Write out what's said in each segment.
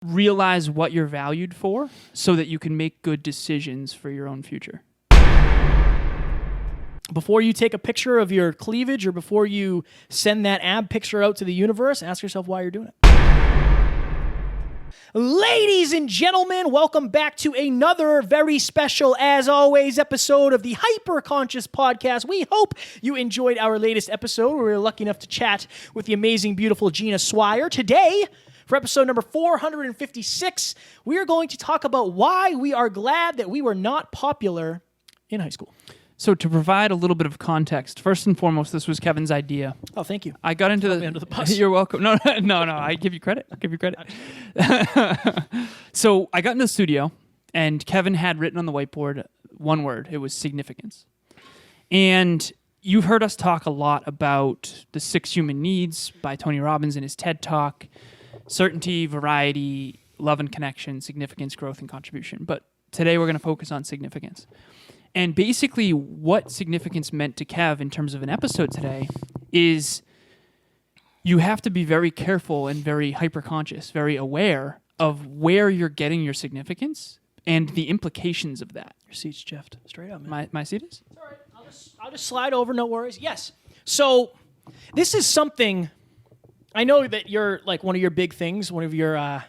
realize what you're valued for so that you can make good decisions for your own future. Before you take a picture of your cleavage or before you send that ab picture out to the universe, ask yourself why you're doing it. Ladies and gentlemen, welcome back to another very special, as always, episode of the HyperConscious podcast. We hope you enjoyed our latest episode where we were lucky enough to chat with the amazing, beautiful Gina Swire. Today, for episode number 456, we are going to talk about why we are glad that we were not popular in high school. So to provide a little bit of context, first and foremost, this was Kevin's idea. Oh, thank you. I got into Throw me under the bus. You're welcome. No, I give you credit. So I got into the studio, and Kevin had written on the whiteboard one word. It was significance. And you've heard us talk a lot about the 6 human needs by Tony Robbins in his TED Talk: certainty, variety, love and connection, significance, growth, and contribution. But today we're going to focus on significance. And basically what significance meant to Kev in terms of an episode today is you have to be very careful and very hyper-conscious, very aware of where you're getting your significance and the implications of that. Your seat's Jeff. Straight up, man. My seat is? It's all right. I'll just slide over, no worries. Yes. So this is something, I know that you're like one of your big things, one of your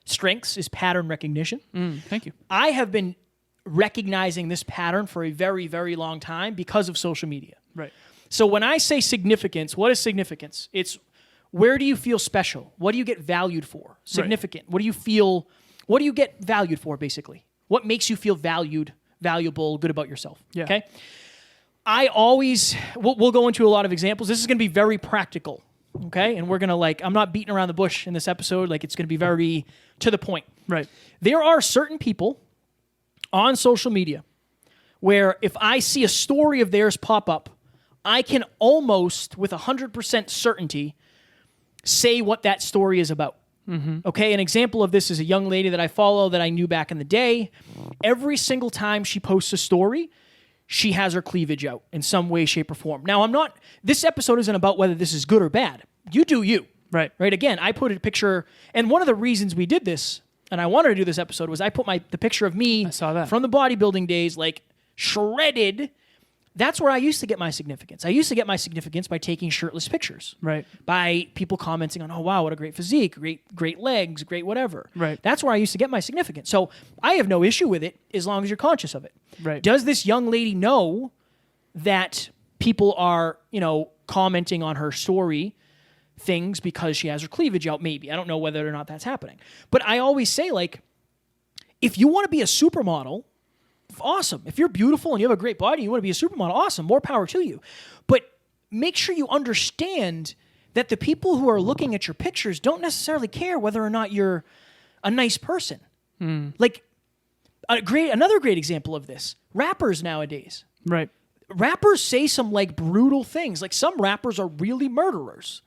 strengths is pattern recognition. Thank you. I have been recognizing this pattern for a very, very long time because of social media. Right. So when I say significance, what is significance? It's where do you feel special? What do you get valued for? Significant. Right. What do you get valued for, basically? What makes you feel valued, valuable, good about yourself? Yeah. Okay. We'll go into a lot of examples. This is going to be very practical. Okay. And we're going to I'm not beating around the bush in this episode. It's going to be very to the point. Right. There are certain people on social media where if I see a story of theirs pop up, I can almost, with 100% certainty, say what that story is about. Mm-hmm. Okay, an example of this is a young lady that I follow that I knew back in the day. Every single time she posts a story, she has her cleavage out in some way, shape, or form. Now, this episode isn't about whether this is good or bad. You do you. Right. Right, again, I put a picture, and one of the reasons we did this, and I wanted to do this episode, was I put the picture of me I saw that. from the bodybuilding days, shredded. That's where I used to get my significance. I used to get my significance by taking shirtless pictures. Right. By people commenting on, oh, wow, what a great physique, great legs, great whatever. Right. That's where I used to get my significance. So I have no issue with it as long as you're conscious of it. Right. Does this young lady know that people are, commenting on her story things because she has her cleavage out? Maybe. I don't know whether or not that's happening. But I always say, if you want to be a supermodel, awesome. If you're beautiful and you have a great body, you want to be a supermodel, awesome. More power to you. But make sure you understand that the people who are looking at your pictures don't necessarily care whether or not you're a nice person. Another great example of this, rappers nowadays. Right. Rappers say some brutal things. Some rappers are really murderers.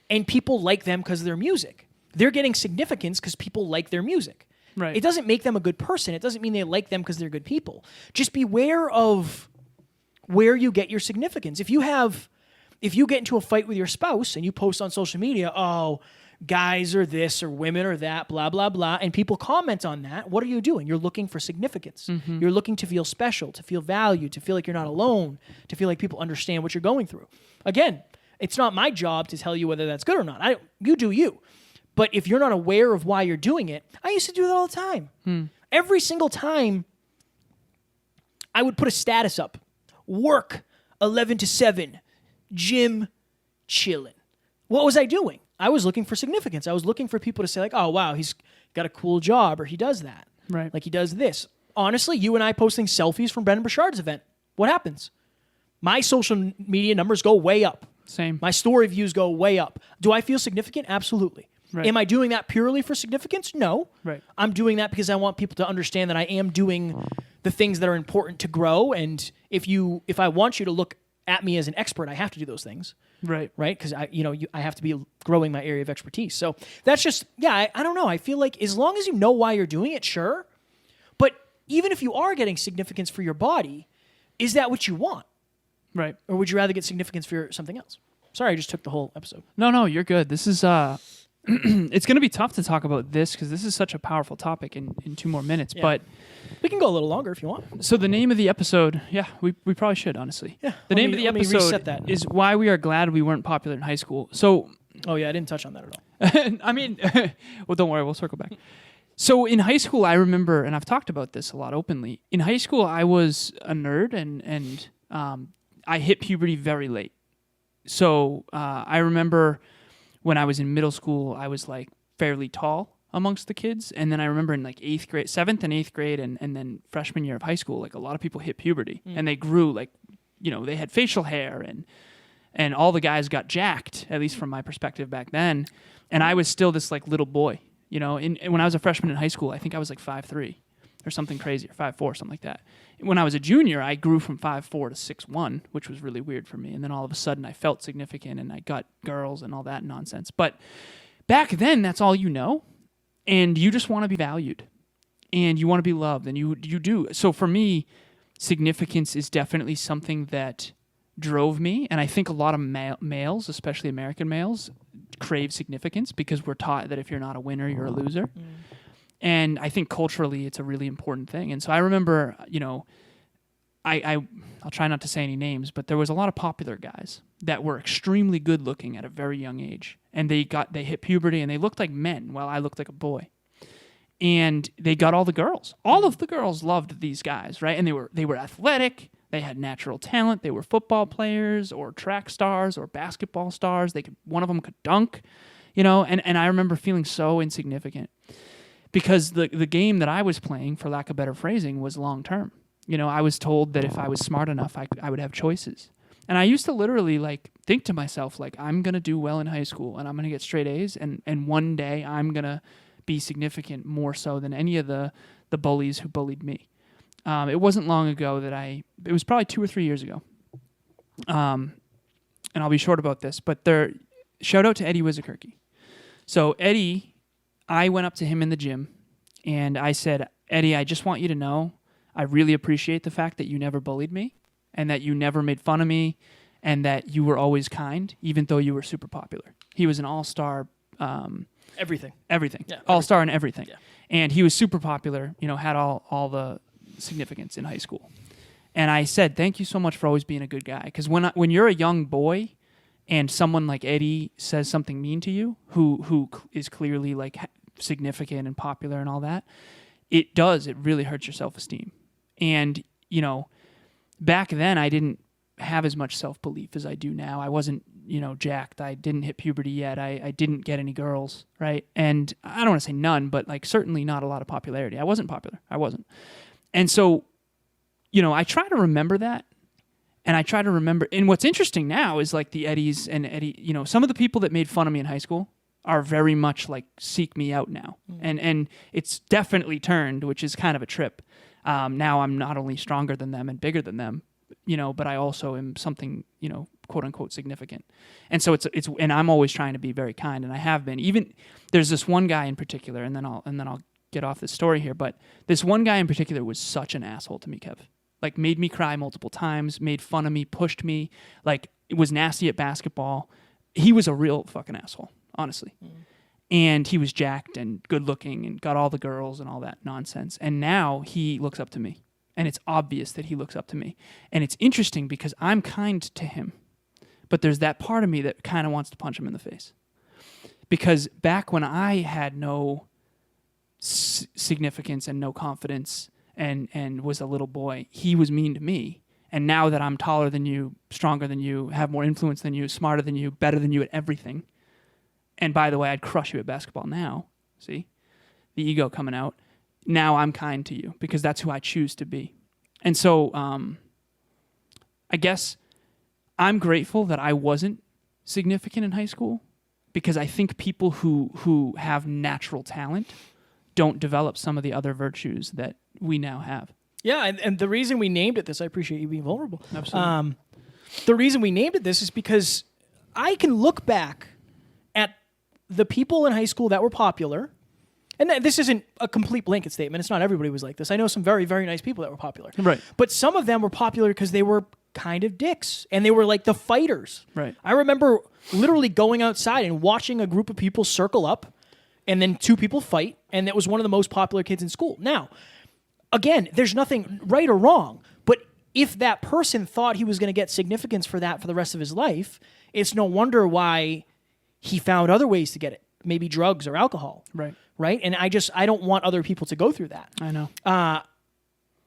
And people like them because of their music. They're getting significance because people like their music. Right. It doesn't make them a good person. It doesn't mean they like them because they're good people. Just beware of where you get your significance. If you get into a fight with your spouse and you post on social media, oh, guys are this or women are that, blah, blah, blah, and people comment on that, what are you doing? You're looking for significance. Mm-hmm. You're looking to feel special, to feel valued, to feel like you're not alone, to feel like people understand what you're going through. Again, it's not my job to tell you whether that's good or not. You do you. But if you're not aware of why you're doing it, I used to do that all the time. Every single time, I would put a status up. Work, 11 to 7. Gym, chilling. What was I doing? I was looking for significance. I was looking for people to say, oh, wow, he's got a cool job, or he does that. Right. He does this. Honestly, you and I posting selfies from Brendan Burchard's event. What happens? My social media numbers go way up. Same. My story views go way up. Do I feel significant? Absolutely. Right. Am I doing that purely for significance? No. Right. I'm doing that because I want people to understand that I am doing the things that are important to grow. And if I want you to look at me as an expert, I have to do those things. Right. Right? Because I have to be growing my area of expertise. So that's just, I don't know. I feel like as long as you know why you're doing it, sure. But even if you are getting significance for your body, is that what you want? Right. Or would you rather get significance for something else? Sorry, I just took the whole episode. No, you're good. This is it's going to be tough to talk about this because this is such a powerful topic in 2 more minutes. Yeah. But We can go a little longer if you want. so the name of the episode, we probably should, honestly. Yeah. The name of the let me reset episode that. is Why We Are Glad We Weren't Popular in High School. So, Oh, yeah, I didn't touch on that at all. I mean, well, don't worry, we'll circle back. So in high school, I remember, and I've talked about this a lot openly. In high school, I was a nerd, and I hit puberty very late. So I remember when I was in middle school, I was like fairly tall amongst the kids, and then I remember in like 7th and 8th grade, and then freshman year of high school, like a lot of people hit puberty, and they grew like, they had facial hair, and all the guys got jacked, at least from my perspective back then, and I was still this like little boy. And when I was a freshman in high school, I think I was like 5'3" or something crazy, or 5'4", something like that. When I was a junior, I grew from 5'4" to 6'1", which was really weird for me. And then all of a sudden, I felt significant, and I got girls and all that nonsense. But back then, that's all you know, and you just want to be valued, and you want to be loved, and you do. So for me, significance is definitely something that drove me, and I think a lot of males, especially American males, crave significance because we're taught that if you're not a winner, you're a loser. And I think culturally it's a really important thing. And so I remember, I'll try not to say any names, but there was a lot of popular guys that were extremely good looking at a very young age, and they hit puberty and they looked like men while I looked like a boy. And they got all the girls. All of the girls loved these guys, right? And they were athletic. They had natural talent. They were football players or track stars or basketball stars. One of them could dunk, and I remember feeling so insignificant because the game that I was playing, for lack of better phrasing, was long term. I was told that if I was smart enough, I would have choices. And I used to literally like think to myself, like, I'm going to do well in high school and I'm going to get straight A's, and one day I'm going to be significant more so than any of the bullies who bullied me. It wasn't long ago it was probably 2 or 3 years ago. And I'll be short about this, but shout out to Eddie Wizakirky. So Eddie, I went up to him in the gym and I said, Eddie, I just want you to know, I really appreciate the fact that you never bullied me and that you never made fun of me and that you were always kind, even though you were super popular. He was an all-star. Everything. Yeah, all-star in everything. Yeah. And he was super popular, had all the significance in high school. And I said, thank you so much for always being a good guy. Because when you're a young boy and someone like Eddie says something mean to you, who is clearly like significant and popular and all that, it really hurts your self-esteem. And, back then I didn't have as much self-belief as I do now. I wasn't, jacked. I didn't hit puberty yet. I didn't get any girls, right? And I don't want to say none, but like certainly not a lot of popularity. I wasn't popular. I wasn't. And so, I try to remember that. And I try to remember, and what's interesting now is like the Eddies and Eddie, some of the people that made fun of me in high school are very much like seek me out now. And it's definitely turned, which is kind of a trip. Now I'm not only stronger than them and bigger than them, but I also am something, quote unquote significant. And so and I'm always trying to be very kind, and I have been. Even there's this one guy in particular, and then I'll get off this story here, but this one guy in particular was such an asshole to me, Kev. Like made me cry multiple times, made fun of me, pushed me, like it was nasty at basketball. He was a real fucking asshole, honestly. And he was jacked and good looking and got all the girls and all that nonsense. And now he looks up to me. And it's obvious that he looks up to me. And it's interesting because I'm kind to him. But there's that part of me that kind of wants to punch him in the face. Because back when I had no significance and no confidence and was a little boy, he was mean to me. And now that I'm taller than you, stronger than you, have more influence than you, smarter than you, better than you at everything. And by the way, I'd crush you at basketball now. See? The ego coming out. Now I'm kind to you because that's who I choose to be. And so I guess I'm grateful that I wasn't significant in high school because I think people who have natural talent don't develop some of the other virtues that we now have. Yeah, and the reason we named it this, I appreciate you being vulnerable. Absolutely. The reason we named it this is because I can look back at the people in high school that were popular, and this isn't a complete blanket statement. It's not everybody was like this. I know some very, very nice people that were popular. Right. But some of them were popular because they were kind of dicks, and they were like the fighters. Right. I remember literally going outside and watching a group of people circle up, and then 2 people fight, and it was one of the most popular kids in school. Now, again, there's nothing right or wrong, but if that person thought he was going to get significance for that for the rest of his life, it's no wonder why he found other ways to get it, maybe drugs or alcohol. Right. Right? And I don't want other people to go through that. I know.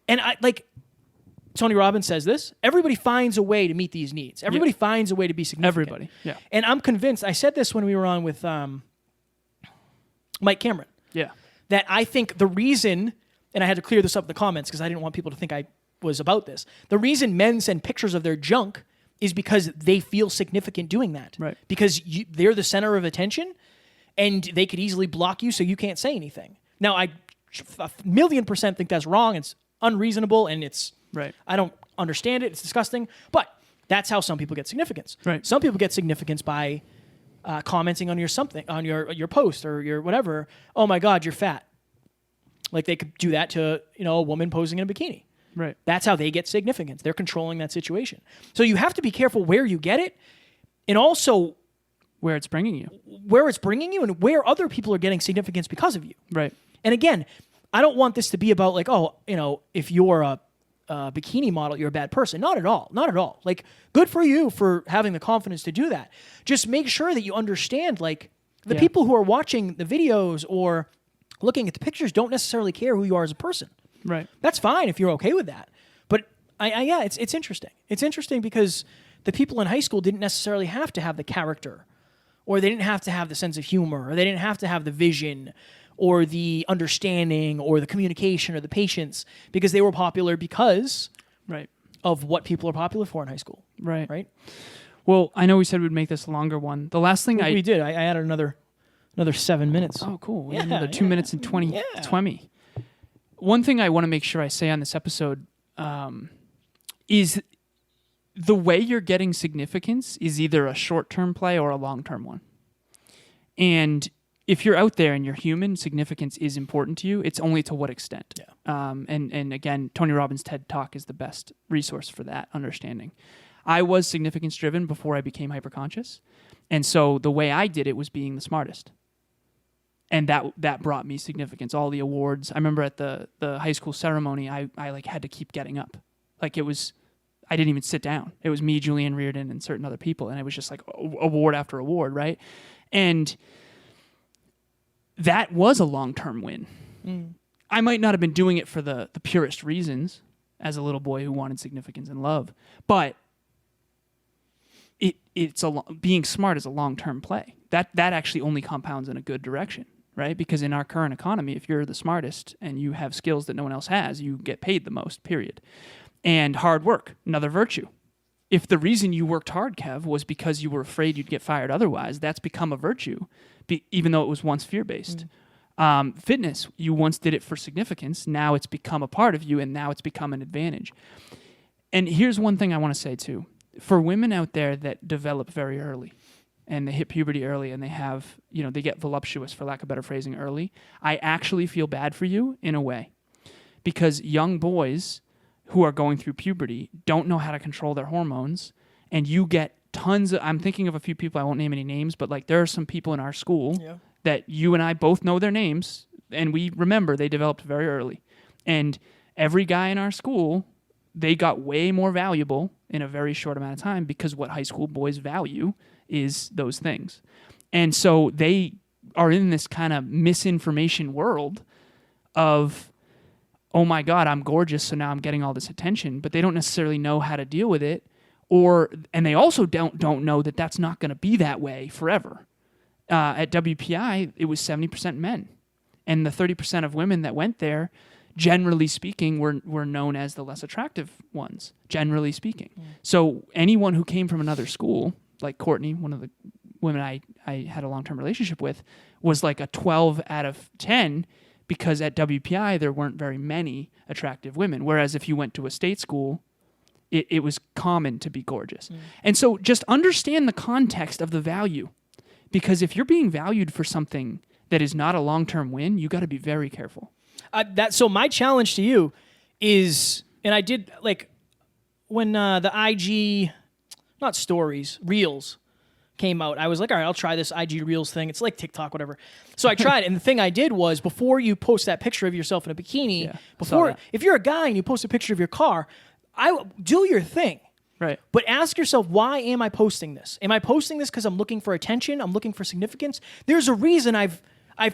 And I like Tony Robbins says this, everybody finds a way to meet these needs. Everybody finds a way to be significant. Everybody. Yeah. And I'm convinced, I said this when we were on with Mike Cameron, Yeah. that I think the reason, and I had to clear this up in the comments because I didn't want people to think I was about this. The reason men send pictures of their junk is because they feel significant doing that. Right. Because they're the center of attention, and they could easily block you so you can't say anything. Now, I 1,000,000% think that's wrong. It's unreasonable, and it's Right. I don't understand it. It's disgusting. But that's how some people get significance. Right. Some people get significance by commenting on your post or your whatever. Oh my God, you're fat. Like they could do that to a woman posing in a bikini. Right. That's how they get significance. They're controlling that situation. So you have to be careful where you get it, and also Where it's bringing you. and where other people are getting significance because of you. Right. And again, I don't want this to be about like, if you're a bikini model, you're a bad person. Not at all. Not at all. Like, good for you for having the confidence to do that. Just make sure that you understand, like, the people who are watching the videos or looking at the pictures don't necessarily care who you are as a person. Right. That's fine if you're okay with that. But it's interesting. It's interesting because the people in high school didn't necessarily have to have the character, or they didn't have to have the sense of humor, or they didn't have to have the vision or the understanding or the communication or the patience, because they were popular because Right. of what people are popular for in high school. Right. Right? Well, I know we said we'd make this a longer one. The last thing We did. I added another 7 minutes. Oh, cool. We Yeah, had another 2 minutes and 20. Yeah. 20. One thing I want to make sure I say on this episode is the way you're getting significance is either a short-term play or a long-term one. And if you're out there and you're human, significance is important to you. It's only to what extent. Yeah. And again, Tony Robbins' TED Talk is the best resource for that understanding. I was significance-driven before I became hyperconscious. And so the way I did it was being the smartest. And that brought me significance. All the awards. I remember at the high school ceremony, I like had to keep getting up. Like I didn't even sit down. It was me, Julian Reardon, and certain other people. And it was just like award after award, right? And that was a long-term win. Mm. I might not have been doing it for the purest reasons as a little boy who wanted significance and love, but being smart is a long-term play. That actually only compounds in a good direction, right? Because in our current economy, if you're the smartest and you have skills that no one else has, you get paid the most, period. And hard work, another virtue. If the reason you worked hard, Kev, was because you were afraid you'd get fired otherwise, that's become a virtue, even though it was once fear-based. Fitness, you once did it for significance. Now it's become a part of you, and now it's become an advantage. And here's one thing I want to say, too. For women out there that develop very early, and they hit puberty early, and they have, they get voluptuous, for lack of better phrasing, early, I actually feel bad for you in a way. Because young boys who are going through puberty don't know how to control their hormones, and you get tons of, I'm thinking of a few people, I won't name any names, but like there are some people in our school that you and I both know their names, and we remember they developed very early. And every guy in our school, they got way more valuable in a very short amount of time, because what high school boys value is those things. And so they are in this kind of misinformation world of, oh my God, I'm gorgeous, so now I'm getting all this attention, but they don't necessarily know how to deal with it, and they also don't know that that's not going to be that way forever. At WPI, it was 70% men, and the 30% of women that went there, generally speaking, were known as the less attractive ones, generally speaking. So anyone who came from another school, like Courtney, one of the women I had a long-term relationship with, was like a 12 out of 10, because at WPI there weren't very many attractive women. Whereas if you went to a state school, it was common to be gorgeous. And so just understand the context of the value. Because if you're being valued for something that is not a long-term win, you got to be very careful. So my challenge to you is, and I did, like, the IG, not stories, Reels came out, I was like, all right, I'll try this IG Reels thing. It's like TikTok, whatever. So I tried it, and the thing I did was, before you post that picture of yourself in a bikini, if you're a guy and you post a picture of your car, do your thing. Right. But ask yourself, why am I posting this? Am I posting this because I'm looking for attention? I'm looking for significance? There's a reason I've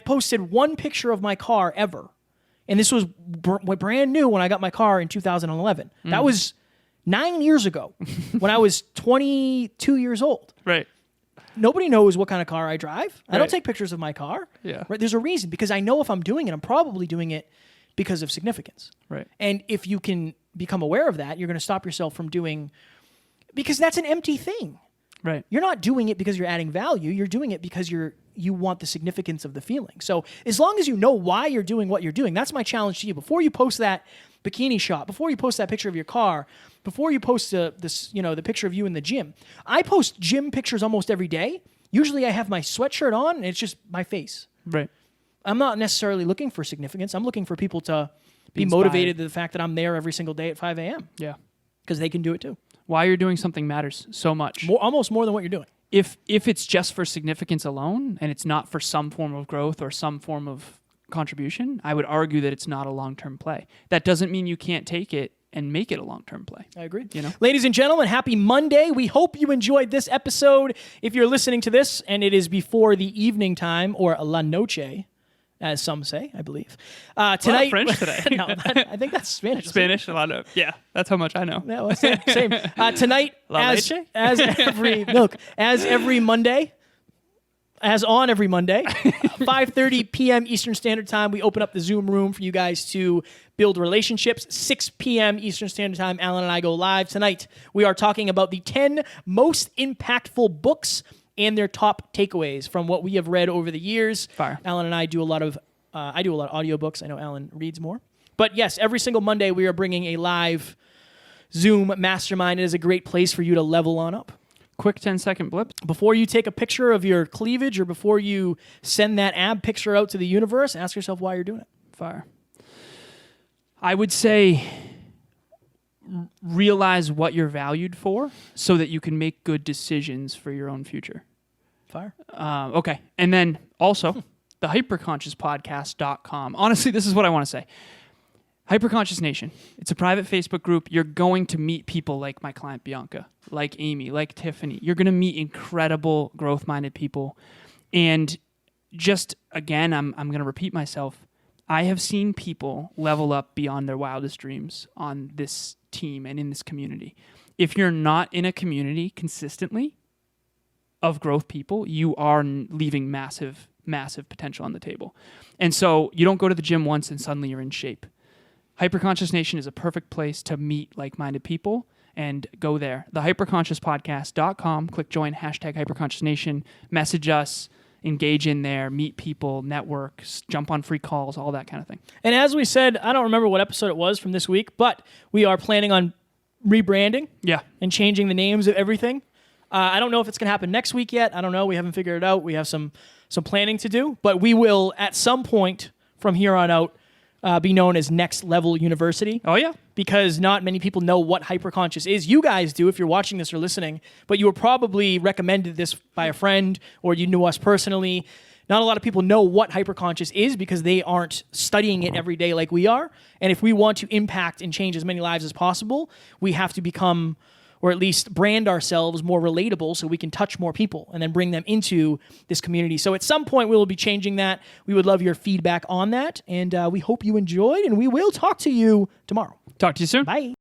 posted one picture of my car ever. And this was brand new when I got my car in 2011. That was 9 years ago when I was 22 years old. Right. Nobody knows what kind of car I drive. I don't take pictures of my car. Yeah. Right? There's a reason, because I know if I'm doing it, I'm probably doing it because of significance. Right. And if you can become aware of that, you're going to stop yourself from doing, because that's an empty thing. Right. You're not doing it because you're adding value. You're doing it because you want the significance of the feeling. So as long as you know why you're doing what you're doing, that's my challenge to you. Before you post that bikini shot, before you post that picture of your car, before you post the picture of you in the gym. I post gym pictures almost every day. Usually I have my sweatshirt on and it's just my face. Right. I'm not necessarily looking for significance. I'm looking for people to be inspired. Motivated to the fact that I'm there every single day at 5 a.m. Yeah. Because they can do it too. Why you're doing something matters so much. Almost more than what you're doing. If it's just for significance alone and it's not for some form of growth or some form of contribution, I would argue that it's not a long-term play. That doesn't mean you can't take it and make it a long-term play. I agree. You know? Ladies and gentlemen, happy Monday. We hope you enjoyed this episode. If you're listening to this and it is before the evening time, or la noche, as some say, I believe. Tonight, French today. No, I think that's Spanish. Spanish, a lot of, yeah, that's how much I know. No, same. Tonight, La as leche? every Monday, as on every Monday, 5:30 p.m. Eastern Standard Time, we open up the Zoom room for you guys to build relationships. 6 p.m. Eastern Standard Time, Alan and I go live. Tonight, we are talking about the 10 most impactful books and their top takeaways from what we have read over the years. Fire. Alan and I do a lot of audiobooks. I know Alan reads more. But yes, every single Monday, we are bringing a live Zoom mastermind. It is a great place for you to level on up. Quick 10-second blip. Before you take a picture of your cleavage, or before you send that ab picture out to the universe, ask yourself why you're doing it. Fire. I would say realize what you're valued for so that you can make good decisions for your own future. Fire. Okay. And then also the HyperConsciousPodcast.com. Honestly, this is what I want to say. HyperConsciousNation. It's a private Facebook group. You're going to meet people like my client Bianca, like Amy, like Tiffany. You're going to meet incredible growth-minded people. And just, again, I'm going to repeat myself. I have seen people level up beyond their wildest dreams on this team and in this community. If you're not in a community consistently of growth people, you are leaving massive, massive potential on the table. And so you don't go to the gym once and suddenly you're in shape. HyperConsciousNation is a perfect place to meet like-minded people, and go there. The HyperConsciousPodcast.com. Click join, #HyperConsciousNation. Message us, engage in there, meet people, network, jump on free calls, all that kind of thing. And as we said, I don't remember what episode it was from this week, but we are planning on rebranding and changing the names of everything. I don't know if it's going to happen next week yet. I don't know. We haven't figured it out. We have some planning to do, but we will, at some point from here on out, be known as Next Level University. Oh, yeah. Because not many people know what hyperconscious is. You guys do if you're watching this or listening, but you were probably recommended this by a friend, or you knew us personally. Not a lot of people know what hyperconscious is because they aren't studying it every day like we are. And if we want to impact and change as many lives as possible, we have to become, or at least brand ourselves more relatable so we can touch more people and then bring them into this community. So at some point, we will be changing that. We would love your feedback on that. And we hope you enjoyed, and we will talk to you tomorrow. Talk to you soon. Bye.